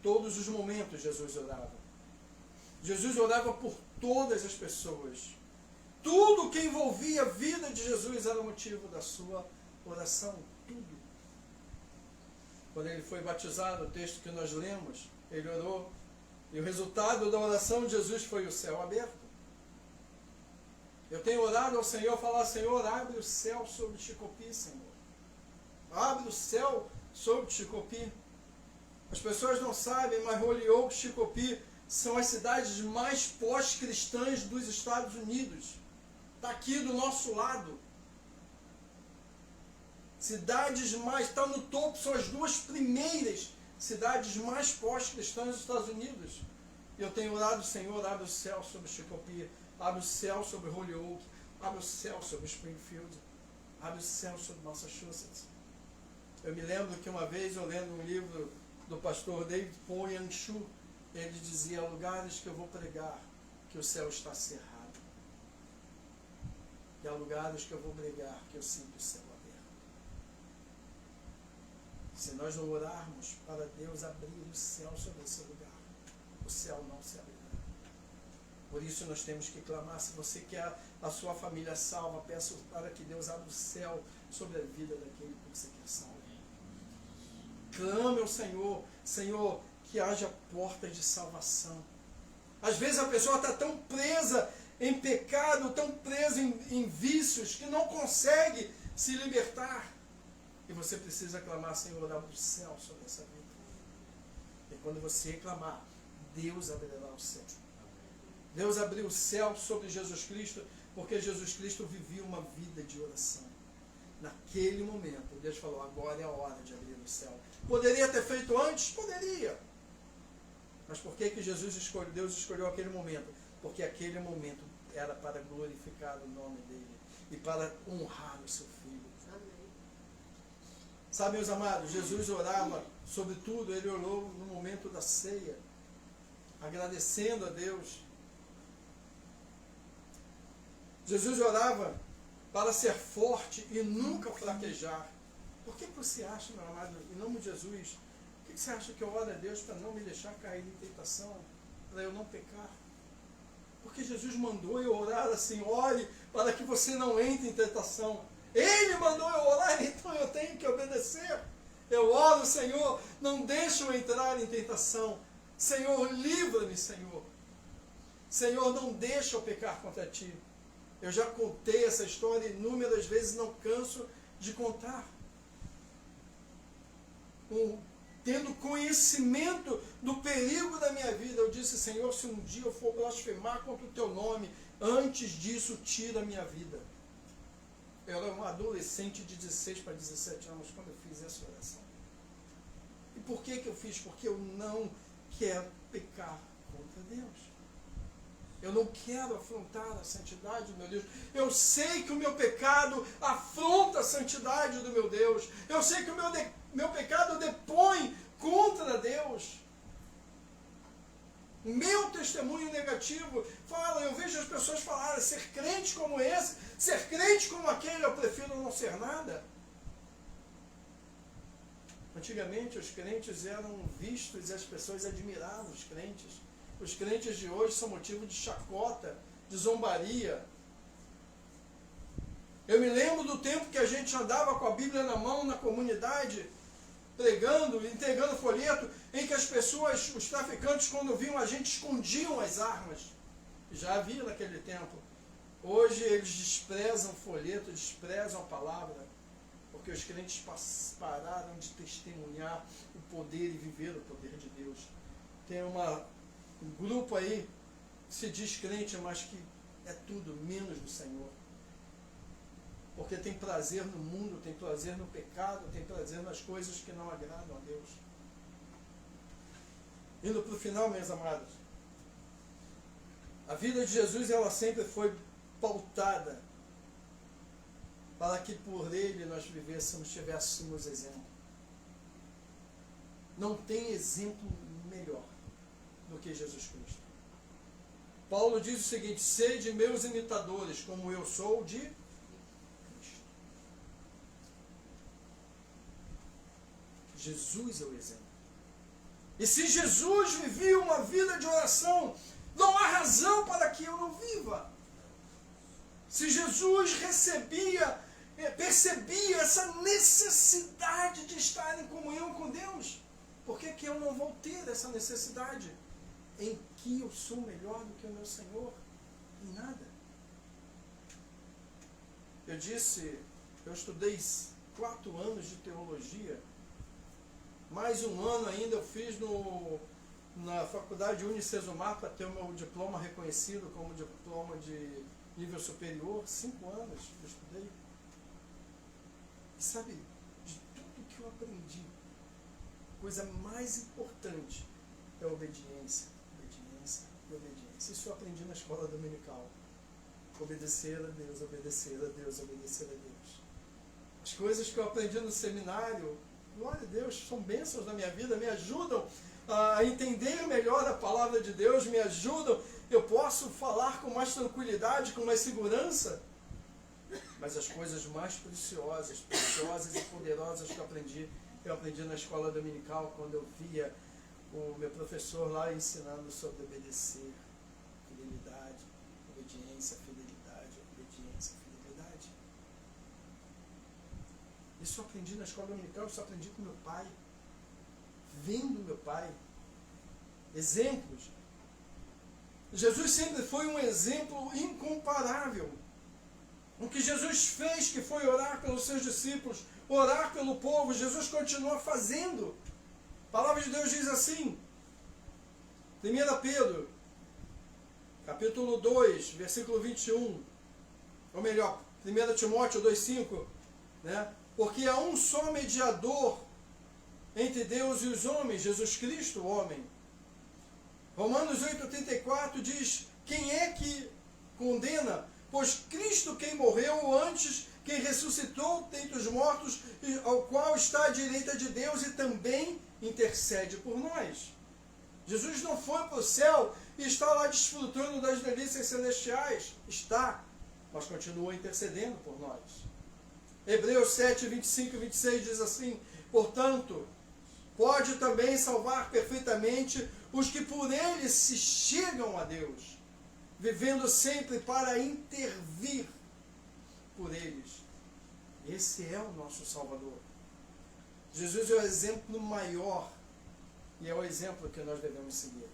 Todos os momentos Jesus orava. Jesus orava por todas as pessoas. Tudo que envolvia a vida de Jesus era motivo da sua oração. Tudo. Quando ele foi batizado, o texto que nós lemos, ele orou. E o resultado da oração de Jesus foi o céu aberto. Eu tenho orado ao Senhor, falar, Senhor, abre o céu sobre Chicopi, Senhor. Abre o céu sobre Chicopi. As pessoas não sabem, mas Holyoke e Chicopi são as cidades mais pós-cristãs dos Estados Unidos. Está aqui do nosso lado. Cidades mais, está no topo, são as duas primeiras cidades mais pós-cristãs dos Estados Unidos. Eu tenho orado, Senhor, abre o céu sobre Chicopee, abre o céu sobre Holyoke, abre o céu sobre Springfield, abre o céu sobre Massachusetts. Eu me lembro que uma vez eu lendo um livro do pastor David Paul Yangshu, ele dizia: há lugares que eu vou pregar que o céu está cerrado. E há lugares que eu vou pregar que eu sinto o céu aberto. Se nós não orarmos para Deus abrir o céu sobre esse lugar, o céu não se abrirá. Por isso nós temos que clamar. Se você quer a sua família salva, peça para que Deus abra o céu sobre a vida daquele que você quer salvar. Clame ao Senhor, Senhor, que haja portas de salvação. Às vezes a pessoa está tão presa em pecado, tão presa em vícios, que não consegue se libertar. E você precisa clamar: Senhor, abre o céu sobre essa vida. E quando você clamar, Deus abrirá o céu. Deus abriu o céu sobre Jesus Cristo, porque Jesus Cristo vivia uma vida de oração. Naquele momento, Deus falou: agora é a hora de abrir o céu. Poderia ter feito antes? Poderia. Mas por que Deus escolheu aquele momento? Porque aquele momento era para glorificar o nome dele e para honrar o seu filho. Amém. Sabe, meus amados, Jesus orava sobre tudo. Ele orou no momento da ceia, agradecendo a Deus. Jesus orava para ser forte e nunca fraquejar. Por que você acha, meu amado, em nome de Jesus, por que você acha que eu oro a Deus para não me deixar cair em tentação, para eu não pecar? Porque Jesus mandou eu orar assim: ore para que você não entre em tentação. Ele mandou eu orar, então eu tenho que obedecer. Eu oro: Senhor, não deixe eu entrar em tentação. Senhor, livra-me, Senhor. Senhor, não deixe eu pecar contra ti. Eu já contei essa história inúmeras vezes, não canso de contar. Tendo conhecimento do perigo da minha vida, eu disse: Senhor, se um dia eu for blasfemar contra o teu nome, antes disso, tira a minha vida. Eu era um adolescente de 16 para 17 anos quando eu fiz essa oração. E por que eu fiz? Porque eu não quero pecar contra Deus. Eu não quero afrontar a santidade do meu Deus. Eu sei que o meu pecado afronta a santidade do meu Deus. Eu sei que o meu pecado depõe contra Deus. O meu testemunho negativo fala, eu vejo as pessoas falarem: ser crente como esse, ser crente como aquele, eu prefiro não ser nada. Antigamente os crentes eram vistos e as pessoas admiravam os crentes. Os crentes de hoje são motivo de chacota, de zombaria. Eu me lembro do tempo que a gente andava com a Bíblia na mão na comunidade, pregando, entregando folheto, em que as pessoas, os traficantes, quando viam a gente, escondiam as armas. Já havia naquele tempo. Hoje eles desprezam o folheto, desprezam a palavra, porque os crentes pararam de testemunhar o poder e viver o poder de Deus. Tem um grupo aí que se diz crente, mas que é tudo menos do Senhor. Porque tem prazer no mundo, tem prazer no pecado, tem prazer nas coisas que não agradam a Deus. Indo para o final, meus amados, a vida de Jesus, ela sempre foi pautada para que por ele nós vivêssemos, tivéssemos exemplo. Não tem exemplo melhor do que Jesus Cristo. Paulo diz o seguinte: sede meus imitadores, como eu sou de Cristo. Jesus é o exemplo. E se Jesus vivia uma vida de oração, não há razão para que eu não viva. Se Jesus percebia essa necessidade de estar em comunhão com Deus, por que eu não vou ter essa necessidade? Em que eu sou melhor do que o meu Senhor? Em nada. Eu estudei 4 anos de teologia, mais um ano ainda eu fiz na faculdade Unicesumar para ter o meu diploma reconhecido como diploma de nível superior. 5 anos eu estudei. E sabe, de tudo que eu aprendi, a coisa mais importante é a obediência. Isso eu aprendi na escola dominical. Obedecer a Deus, obedecer a Deus, obedecer a Deus. As coisas que eu aprendi no seminário, glória a Deus, são bênçãos na minha vida, me ajudam a entender melhor a palavra de Deus, me ajudam, eu posso falar com mais tranquilidade, com mais segurança. Mas as coisas mais preciosas e poderosas que eu aprendi na escola dominical, quando eu via o meu professor lá ensinando sobre obedecer, fidelidade, obediência, fidelidade, obediência, fidelidade. Isso eu aprendi na escola dominical, isso eu aprendi com meu pai, vendo meu pai. Exemplos. Jesus sempre foi um exemplo incomparável. O que Jesus fez, que foi orar pelos seus discípulos, orar pelo povo, Jesus continua fazendo. A palavra de Deus diz assim, 1 Pedro, capítulo 2, versículo 21, ou melhor, 1 Timóteo 2,5, né? Porque há um só mediador entre Deus e os homens, Jesus Cristo, o homem. Romanos 8,34 diz, quem é que condena? Pois Cristo quem morreu antes, quem ressuscitou dentre os mortos, ao qual está à direita de Deus e também intercede por nós. Jesus não foi para o céu e está lá desfrutando das delícias celestiais. Está, mas continua intercedendo por nós. Hebreus 7, 25 e 26 diz assim, portanto, pode também salvar perfeitamente os que por ele se chegam a Deus, vivendo sempre para intervir por eles. Esse é o nosso Salvador. Jesus é o exemplo maior e é o exemplo que nós devemos seguir.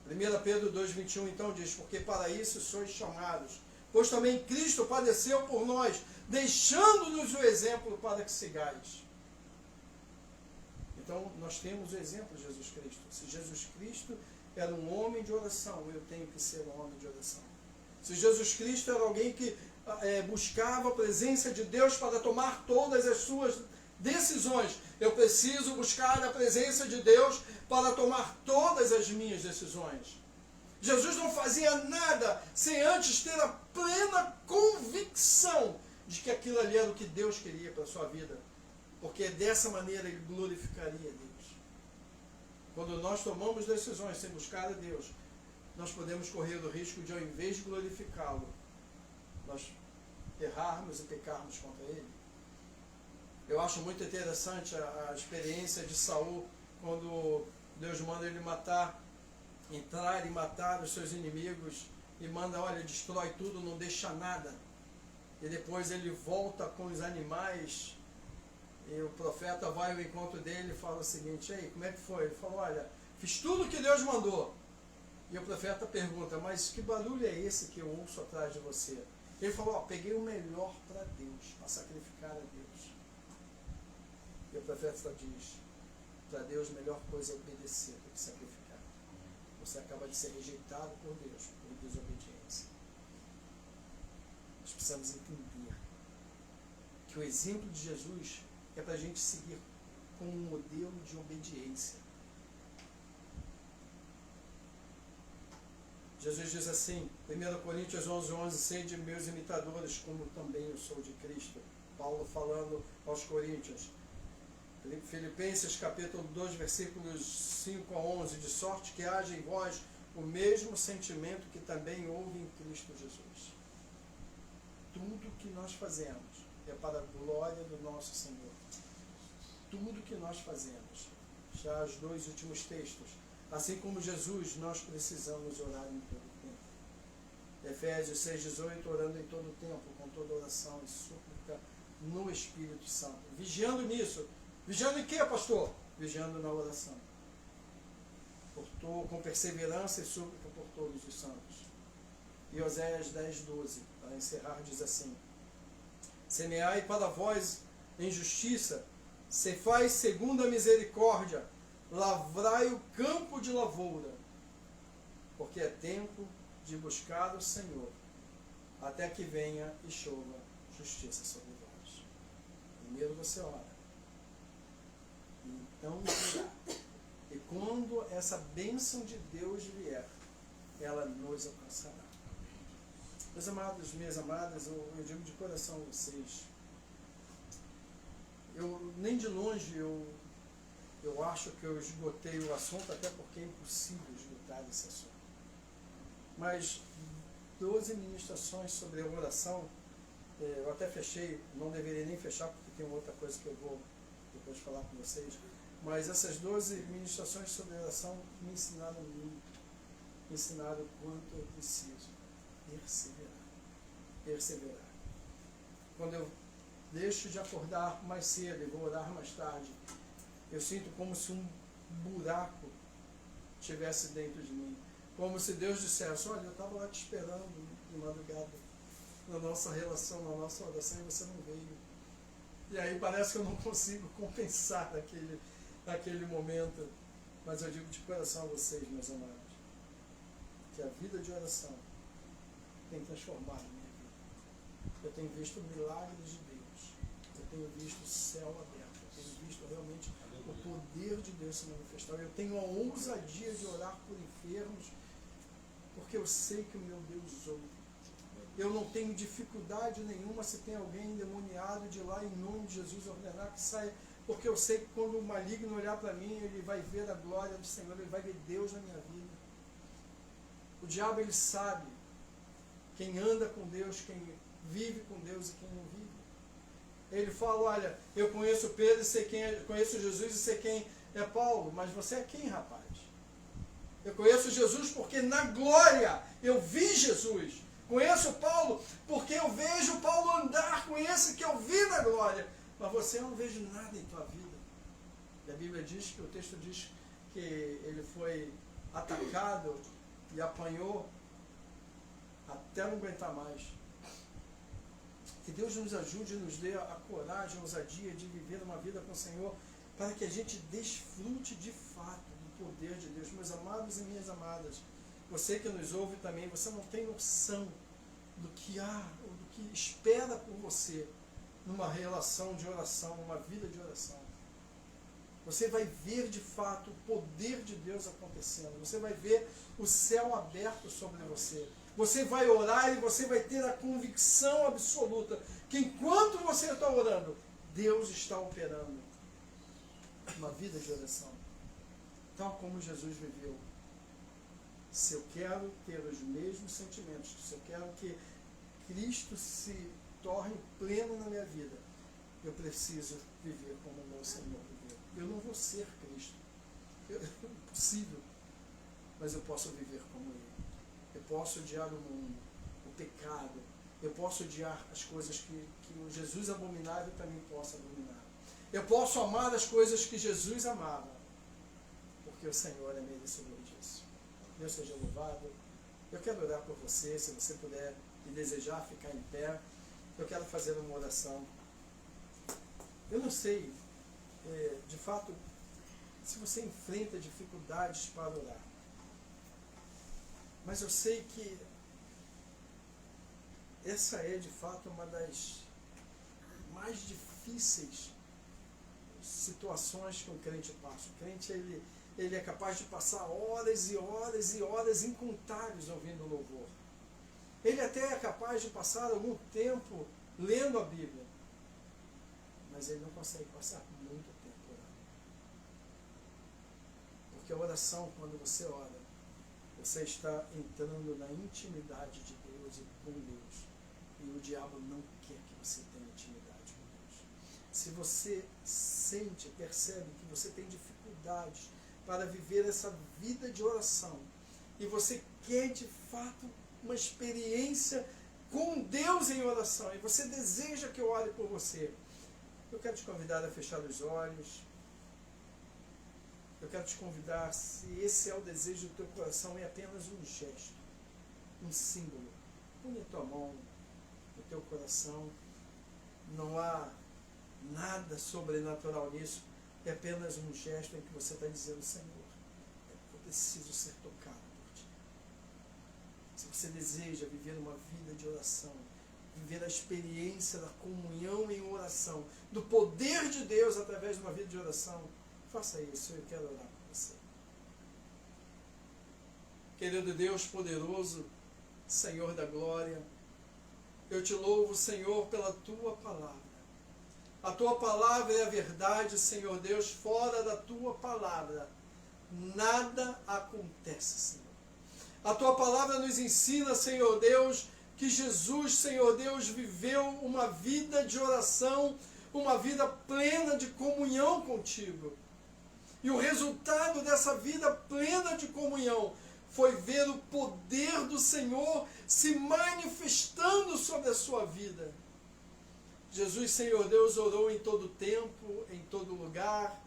1 Pedro 2,21 então diz, porque para isso sois chamados, pois também Cristo padeceu por nós, deixando-nos o exemplo para que sigais. Então, nós temos o exemplo de Jesus Cristo. Se Jesus Cristo era um homem de oração, eu tenho que ser um homem de oração. Se Jesus Cristo era alguém que buscava a presença de Deus para tomar todas as suas decisões, eu preciso buscar a presença de Deus para tomar todas as minhas decisões. Jesus não fazia nada sem antes ter a plena convicção de que aquilo ali era o que Deus queria para a sua vida. Porque dessa maneira ele glorificaria a Deus. Quando nós tomamos decisões sem buscar a Deus, nós podemos correr o risco de, ao invés de glorificá-lo, nós errarmos e pecarmos contra ele. Eu acho muito interessante a experiência de Saul, quando Deus manda ele entrar e matar os seus inimigos, e manda, olha, destrói tudo, não deixa nada. E depois ele volta com os animais, e o profeta vai ao encontro dele e fala o seguinte, ei, como é que foi? Ele falou, olha, fiz tudo o que Deus mandou. E o profeta pergunta, mas que barulho é esse que eu ouço atrás de você? Ele falou, peguei o melhor para Deus, para sacrificar a Deus. E o profeta diz, para Deus a melhor coisa é obedecer do que sacrificar. Você acaba de ser rejeitado por Deus, por desobediência. Nós precisamos entender que o exemplo de Jesus é para a gente seguir com um modelo de obediência. Jesus diz assim, 1 Coríntios 11, sede meus imitadores, como também eu sou de Cristo. Paulo falando aos Coríntios. Filipenses capítulo 2, versículos 5 a 11, de sorte que haja em vós o mesmo sentimento que também houve em Cristo Jesus. Tudo que nós fazemos é para a glória do nosso Senhor. Tudo que nós fazemos. Já os dois últimos textos. Assim como Jesus, nós precisamos orar em todo o tempo. Efésios 6,18, orando em todo o tempo, com toda oração e súplica no Espírito Santo. Vigiando nisso. Vigiando em quê, pastor? Vigiando na oração. Com perseverança e súplica por todos os santos. E Oséias 10,12, para encerrar, diz assim, semeai para vós em justiça, ceifai segundo a misericórdia, lavrai o campo de lavoura, porque é tempo de buscar o Senhor, até que venha e chova justiça sobre vós. Primeiro você ora, então virá. E quando essa bênção de Deus vier, ela nos alcançará. Meus amados, minhas amadas, eu digo de coração a vocês, nem de longe eu acho que eu esgotei o assunto, até porque é impossível esgotar esse assunto. Mas 12 ministrações sobre a oração, eu até fechei, não deveria nem fechar, porque tem outra coisa que eu vou depois falar com vocês, mas essas 12 ministrações sobre a oração me ensinaram muito, me ensinaram o quanto eu preciso perseverar. Quando eu deixo de acordar mais cedo e vou orar mais tarde, eu sinto como se um buraco estivesse dentro de mim. Como se Deus dissesse, olha, eu estava lá te esperando de madrugada, na nossa relação, na nossa oração, e você não veio. E aí parece que eu não consigo compensar aquele momento. Mas eu digo de coração a vocês, meus amados, que a vida de oração tem transformado a minha vida. Eu tenho visto milagres de Deus. Eu tenho visto o céu aberto. Eu tenho visto realmente o poder de Deus se manifestar. Eu tenho a ousadia de orar por enfermos, porque eu sei que o meu Deus ouve. Eu não tenho dificuldade nenhuma se tem alguém endemoniado de lá, em nome de Jesus, ordenar que saia, porque eu sei que quando o maligno olhar para mim, ele vai ver a glória do Senhor, ele vai ver Deus na minha vida. O diabo, ele sabe quem anda com Deus, quem vive com Deus e quem não vive. Ele fala, olha, eu conheço Pedro, sei quem é, conheço Jesus e sei quem é Paulo, mas você é quem, rapaz? Eu conheço Jesus porque na glória eu vi Jesus. Conheço Paulo porque eu vejo Paulo andar com esse que eu vi na glória. Mas você não vejo nada em tua vida. E a Bíblia diz que, o texto diz que ele foi atacado e apanhou até não aguentar mais. Que Deus nos ajude e nos dê a coragem, a ousadia de viver uma vida com o Senhor, para que a gente desfrute de fato do poder de Deus. Meus amados e minhas amadas, você que nos ouve também, você não tem noção do que há, ou do que espera por você numa relação de oração, numa vida de oração. Você vai ver de fato o poder de Deus acontecendo. Você vai ver o céu aberto sobre você. Você vai orar e você vai ter a convicção absoluta que enquanto você está orando, Deus está operando uma vida de oração. Tal como Jesus viveu. Se eu quero ter os mesmos sentimentos, se eu quero que Cristo se torne pleno na minha vida, eu preciso viver como o meu Senhor viveu. Eu não vou ser Cristo. É impossível. Mas eu posso viver como Ele. Eu posso odiar o mundo, o pecado. Eu posso odiar as coisas que o Jesus abominável também possa abominar. Eu posso amar as coisas que Jesus amava. Porque o Senhor é merecedor disso. Deus seja louvado. Eu quero orar por você, se você puder e desejar ficar em pé. Eu quero fazer uma oração. Eu não sei, de fato, se você enfrenta dificuldades para orar. Mas eu sei que essa é, de fato, uma das mais difíceis situações que um crente passa. O crente, ele é capaz de passar horas e horas e horas incontáveis ouvindo louvor. Ele até é capaz de passar algum tempo lendo a Bíblia. Mas ele não consegue passar muito tempo orando. Porque a oração, quando você ora, você está entrando na intimidade de Deus e com Deus. E o diabo não quer que você tenha intimidade com Deus. Se você sente, percebe que você tem dificuldades para viver essa vida de oração, e você quer de fato uma experiência com Deus em oração, e você deseja que eu ore por você, eu quero te convidar a fechar os olhos. Eu quero te convidar, se esse é o desejo do teu coração, é apenas um gesto, um símbolo. Põe a tua mão no teu coração. Não há nada sobrenatural nisso. É apenas um gesto em que você está dizendo, Senhor, eu preciso ser tocado por Ti. Se você deseja viver uma vida de oração, viver a experiência da comunhão em oração, do poder de Deus através de uma vida de oração, faça isso, eu quero orar por você. Querido Deus poderoso, Senhor da glória, eu te louvo, Senhor, pela tua palavra. A tua palavra é a verdade, Senhor Deus. Fora da tua palavra nada acontece, Senhor. A tua palavra nos ensina, Senhor Deus, que Jesus, Senhor Deus, viveu uma vida de oração, uma vida plena de comunhão contigo. E o resultado dessa vida plena de comunhão foi ver o poder do Senhor se manifestando sobre a sua vida. Jesus, Senhor Deus, orou em todo tempo, em todo lugar.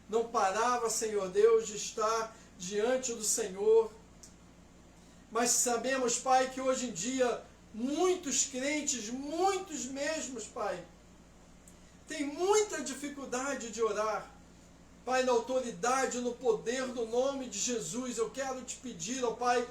Não parava, Senhor Deus, de estar diante do Senhor. Mas sabemos, Pai, que hoje em dia muitos crentes, muitos mesmos, Pai, têm muita dificuldade de orar. Pai, na autoridade, no poder do nome de Jesus, eu quero te pedir, ó Pai,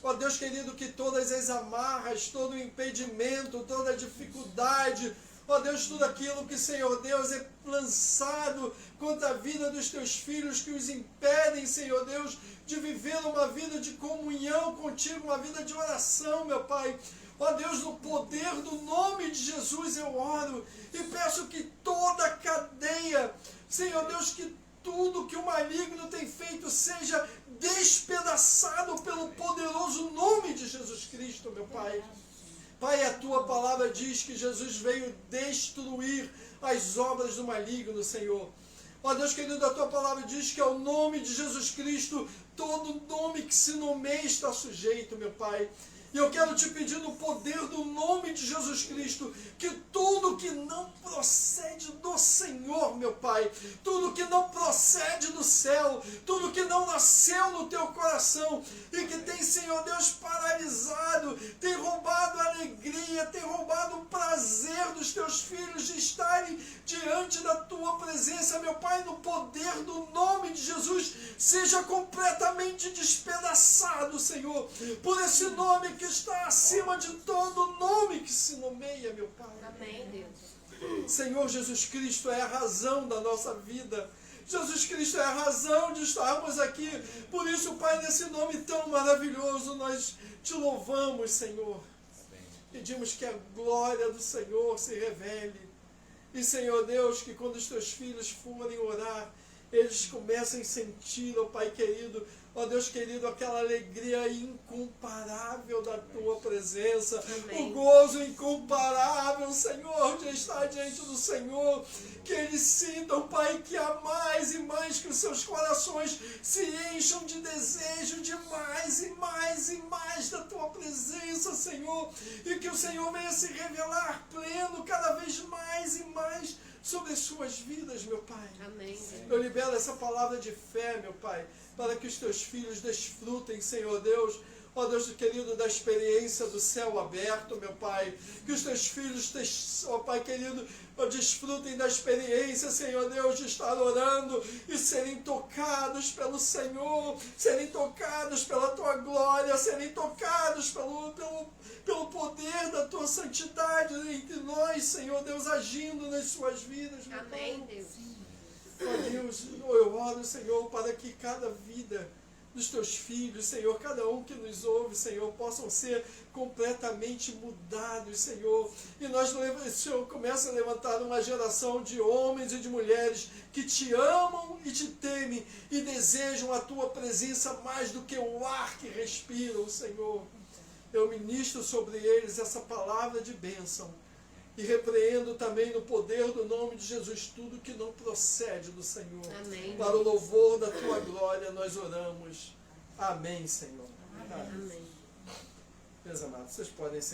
ó Deus querido, que todas as amarras, todo o impedimento, toda a dificuldade, ó Deus, tudo aquilo que, Senhor Deus, é lançado contra a vida dos teus filhos, que os impedem, Senhor Deus, de viver uma vida de comunhão contigo, uma vida de oração, meu Pai. Ó Deus, no poder do nome de Jesus eu oro e peço que toda a cadeia, Senhor Deus, que tudo que o maligno tem feito seja despedaçado pelo poderoso nome de Jesus Cristo, meu Pai. Pai, a tua palavra diz que Jesus veio destruir as obras do maligno, Senhor. Ó Deus querido, a tua palavra diz que ao nome de Jesus Cristo, todo nome que se nomeia está sujeito, meu Pai. E eu quero te pedir no poder do nome de Jesus Cristo, que tudo que não procede do Senhor, meu Pai, tudo que não procede do céu, tudo que não nasceu no teu coração e que tem, Senhor Deus, paralisado, tem roubado a alegria, tem roubado o prazer dos teus filhos de estarem diante da tua presença, meu Pai, no poder do nome de Jesus, seja completamente despedaçado, Senhor, por esse nome que está acima de todo nome que se nomeia, meu Pai. Amém, Deus. Senhor, Jesus Cristo é a razão da nossa vida. Jesus Cristo é a razão de estarmos aqui. Por isso, Pai, nesse nome tão maravilhoso, nós te louvamos, Senhor. Pedimos que a glória do Senhor se revele. E, Senhor Deus, que quando os teus filhos forem orar, eles comecem a sentir, ó Pai querido, ó Deus querido, aquela alegria incomparável da tua presença. Amém. O gozo incomparável, Senhor, de estar diante do Senhor. Que eles sintam, Pai, que há mais e mais, que os seus corações se encham de desejo de mais e mais e mais da tua presença, Senhor. E que o Senhor venha se revelar pleno cada vez mais e mais sobre as suas vidas, meu Pai. Amém. Eu libero essa palavra de fé, meu Pai, para que os teus filhos desfrutem, Senhor Deus, ó Deus querido, da experiência do céu aberto, meu Pai. Que os teus filhos, ó Pai querido, desfrutem da experiência, Senhor Deus, de estar orando e serem tocados pelo Senhor, serem tocados pela tua glória, serem tocados pelo poder da tua santidade entre nós, Senhor Deus, agindo nas suas vidas, meu Pai. Amém, Deus. Ó Deus, eu oro, Senhor, para que cada vida dos teus filhos, Senhor, cada um que nos ouve, Senhor, possam ser completamente mudados, Senhor. E nós, Senhor, começa a levantar uma geração de homens e de mulheres que te amam e te temem e desejam a tua presença mais do que o ar que respiram, Senhor. Eu ministro sobre eles essa palavra de bênção. E repreendo também no poder do nome de Jesus tudo que não procede do Senhor. Amém. Para o louvor da tua glória nós oramos. Amém, Senhor. Amém. Meus amados, vocês podem ser